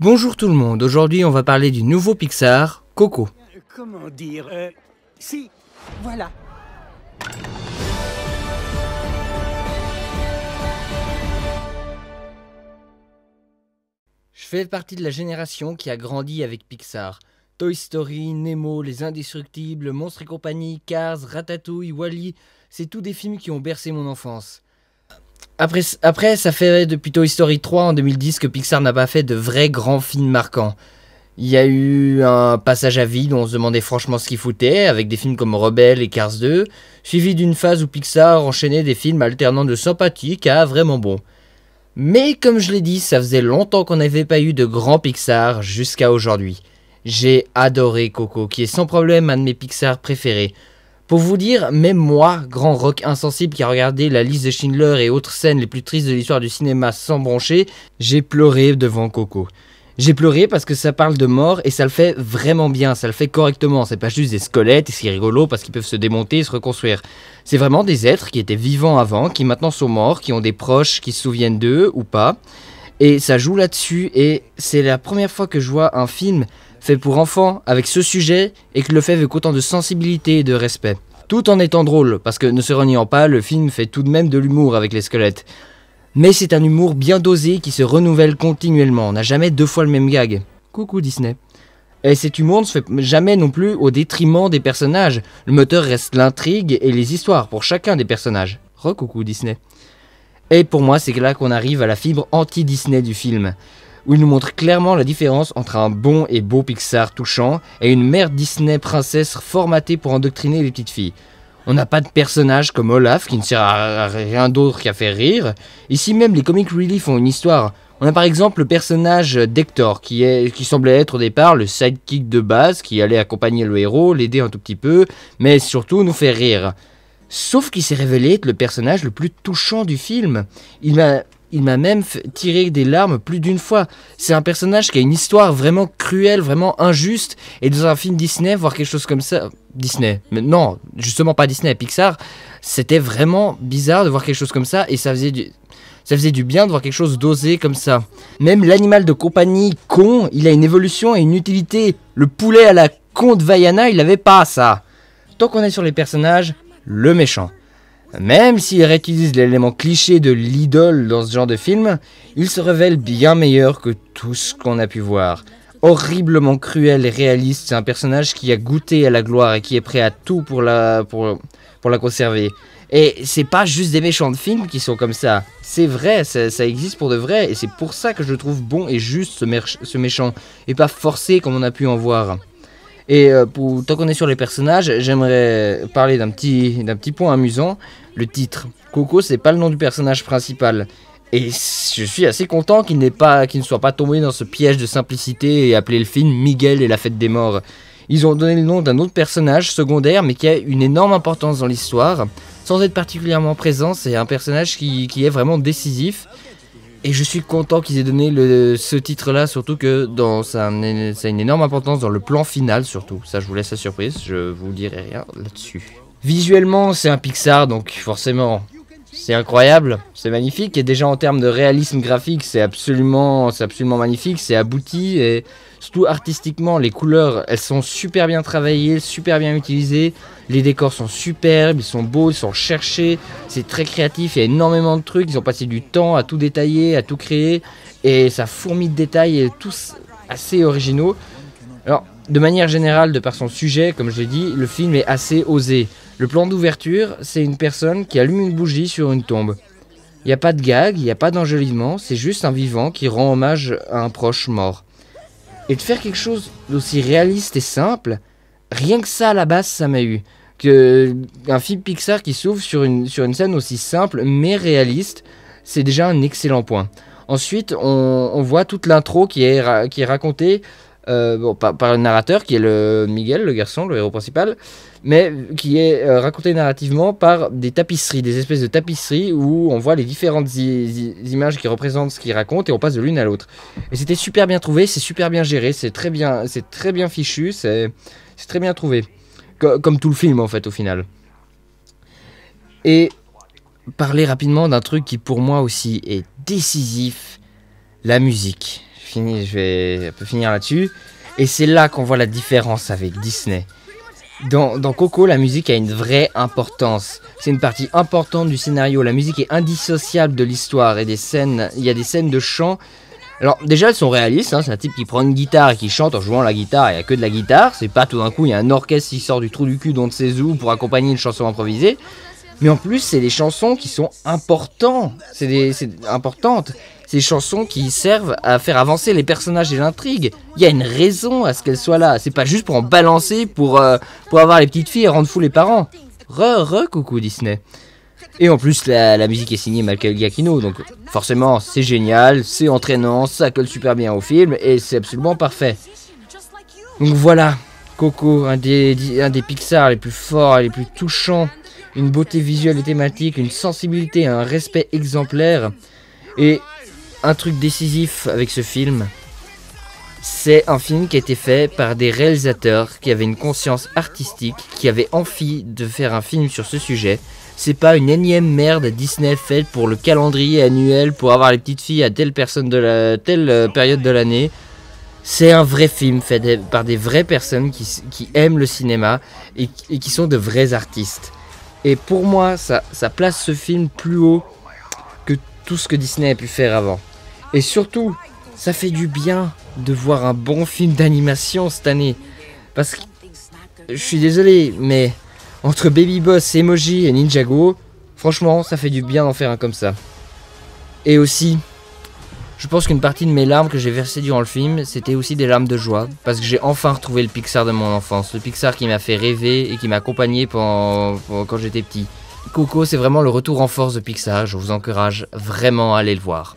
Bonjour tout le monde, aujourd'hui on va parler du nouveau Pixar, Coco. Comment dire si, voilà. Je fais partie de la génération qui a grandi avec Pixar. Toy Story, Nemo, Les Indestructibles, Monstres et compagnie, Cars, Ratatouille, Wall-E, c'est tous des films qui ont bercé mon enfance. Après, ça fait depuis Toy Story 3 en 2010 que Pixar n'a pas fait de vrais grands films marquants. Il y a eu un passage à vide où on se demandait franchement ce qu'il foutait, avec des films comme Rebelle et Cars 2, suivi d'une phase où Pixar enchaînait des films alternant de sympathiques à vraiment bons. Mais comme je l'ai dit, ça faisait longtemps qu'on n'avait pas eu de grand Pixar jusqu'à aujourd'hui. J'ai adoré Coco, qui est sans problème un de mes Pixar préférés. Pour vous dire, même moi, grand rock insensible qui a regardé la liste de Schindler et autres scènes les plus tristes de l'histoire du cinéma sans broncher, j'ai pleuré devant Coco. J'ai pleuré parce que ça parle de mort et ça le fait vraiment bien, ça le fait correctement. C'est pas juste des squelettes et c'est rigolo parce qu'ils peuvent se démonter et se reconstruire. C'est vraiment des êtres qui étaient vivants avant, qui maintenant sont morts, qui ont des proches qui se souviennent d'eux ou pas. Et ça joue là-dessus et c'est la première fois que je vois un film fait pour enfants avec ce sujet et que le fait avec autant de sensibilité et de respect. Tout en étant drôle, parce que ne se reniant pas, le film fait tout de même de l'humour avec les squelettes. Mais c'est un humour bien dosé qui se renouvelle continuellement, on n'a jamais deux fois le même gag. Coucou Disney. Et cet humour ne se fait jamais non plus au détriment des personnages. Le moteur reste l'intrigue et les histoires pour chacun des personnages. Re-coucou Disney. Et pour moi, c'est là qu'on arrive à la fibre anti-Disney du film, où il nous montre clairement la différence entre un bon et beau Pixar touchant et une mère Disney princesse formatée pour endoctriner les petites filles. On n'a pas de personnage comme Olaf qui ne sert à rien d'autre qu'à faire rire. Ici même, les comic relief ont une histoire. On a par exemple le personnage d'Hector qui semblait être au départ le sidekick de base qui allait accompagner le héros, l'aider un tout petit peu, mais surtout nous faire rire. Sauf qu'il s'est révélé être le personnage le plus touchant du film. Il m'a même tiré des larmes plus d'une fois. C'est un personnage qui a une histoire vraiment cruelle, vraiment injuste. Et dans un film Disney, voir quelque chose comme ça... Disney, mais non, justement pas Disney, Pixar. C'était vraiment bizarre de voir quelque chose comme ça. Et ça faisait du bien de voir quelque chose d'osé comme ça. Même l'animal de compagnie con, il a une évolution et une utilité. Le poulet à la con de Vaiana, il avait pas ça. Tant qu'on est sur les personnages, le méchant. Même s'il réutilise l'élément cliché de l'idole dans ce genre de film, il se révèle bien meilleur que tout ce qu'on a pu voir. Horriblement cruel et réaliste, c'est un personnage qui a goûté à la gloire et qui est prêt à tout pour la conserver. Et c'est pas juste des méchants de films qui sont comme ça. C'est vrai, ça existe pour de vrai, et c'est pour ça que je trouve bon et juste ce méchant, et pas forcé comme on a pu en voir. Et tant qu'on est sur les personnages, j'aimerais parler d'un petit point amusant. Le titre. Coco, c'est pas le nom du personnage principal. Et je suis assez content qu'il ne soit pas tombé dans ce piège de simplicité et appelé le film Miguel et la fête des morts. Ils ont donné le nom d'un autre personnage secondaire mais qui a une énorme importance dans l'histoire. Sans être particulièrement présent, c'est un personnage qui est vraiment décisif. Et je suis content qu'ils aient donné ce titre-là, surtout que ça a une énorme importance dans le plan final, surtout. Ça, je vous laisse la surprise, je vous dirai rien là-dessus. Visuellement, c'est un Pixar, donc forcément, c'est incroyable, c'est magnifique. Et déjà en termes de réalisme graphique, c'est absolument magnifique, c'est abouti. Et surtout artistiquement, les couleurs, elles sont super bien travaillées, super bien utilisées. Les décors sont superbes, ils sont beaux, ils sont cherchés, c'est très créatif, il y a énormément de trucs, ils ont passé du temps à tout détailler, à tout créer, et ça fourmille de détails, et tous assez originaux. Alors, de manière générale, de par son sujet, comme je l'ai dit, le film est assez osé. Le plan d'ouverture, c'est une personne qui allume une bougie sur une tombe. Il n'y a pas de gag, il n'y a pas d'enjolivement, c'est juste un vivant qui rend hommage à un proche mort. Et de faire quelque chose d'aussi réaliste et simple, rien que ça à la base, ça m'a eu. Un film Pixar qui s'ouvre sur une scène aussi simple mais réaliste, c'est déjà un excellent point. Ensuite, on voit toute l'intro qui est racontée par le narrateur, qui est Miguel, le garçon, le héros principal, mais qui est raconté narrativement par des tapisseries, des espèces de tapisseries où on voit les différentes images qui représentent ce qu'il raconte et on passe de l'une à l'autre. Et c'était super bien trouvé, c'est super bien géré, c'est très bien fichu, c'est très bien trouvé. Comme tout le film en fait au final. Et parler rapidement d'un truc qui pour moi aussi est décisif, la musique. je vais un peu finir là-dessus. Et c'est là qu'on voit la différence avec Disney. Dans Coco, la musique a une vraie importance. C'est une partie importante du scénario. La musique est indissociable de l'histoire et des scènes. Il y a des scènes de chant. Alors déjà elles sont réalistes, hein. C'est un type qui prend une guitare et qui chante en jouant la guitare. Il n'y a que de la guitare. C'est pas tout d'un coup il y a un orchestre qui sort du trou du cul d'on ne sait où pour accompagner une chanson improvisée. Mais en plus c'est des chansons qui sont importantes. C'est importantes. C'est des chansons qui servent à faire avancer les personnages et l'intrigue. Il y a une raison à ce qu'elles soient là. C'est pas juste pour en balancer pour avoir les petites filles et rendre fous les parents. Coucou Disney. Et en plus la musique est signée Michael Giacchino, donc forcément c'est génial, c'est entraînant, ça colle super bien au film et c'est absolument parfait. Donc voilà, Coco, un des Pixar les plus forts, les plus touchants, une beauté visuelle et thématique, une sensibilité, un respect exemplaire. Et un truc décisif avec ce film, c'est un film qui a été fait par des réalisateurs qui avaient une conscience artistique, qui avaient envie de faire un film sur ce sujet. C'est pas une énième merde Disney faite pour le calendrier annuel pour avoir les petites filles à telle période de l'année. C'est un vrai film fait par des vraies personnes qui aiment le cinéma et qui sont de vrais artistes. Et pour moi, ça place ce film plus haut que tout ce que Disney a pu faire avant. Et surtout, ça fait du bien de voir un bon film d'animation cette année. Parce que, je suis désolé, mais entre Baby Boss, Emoji et Ninjago, franchement, ça fait du bien d'en faire un comme ça. Et aussi, je pense qu'une partie de mes larmes que j'ai versées durant le film, c'était aussi des larmes de joie. Parce que j'ai enfin retrouvé le Pixar de mon enfance. Le Pixar qui m'a fait rêver et qui m'a accompagné quand j'étais petit. Coco, c'est vraiment le retour en force de Pixar. Je vous encourage vraiment à aller le voir.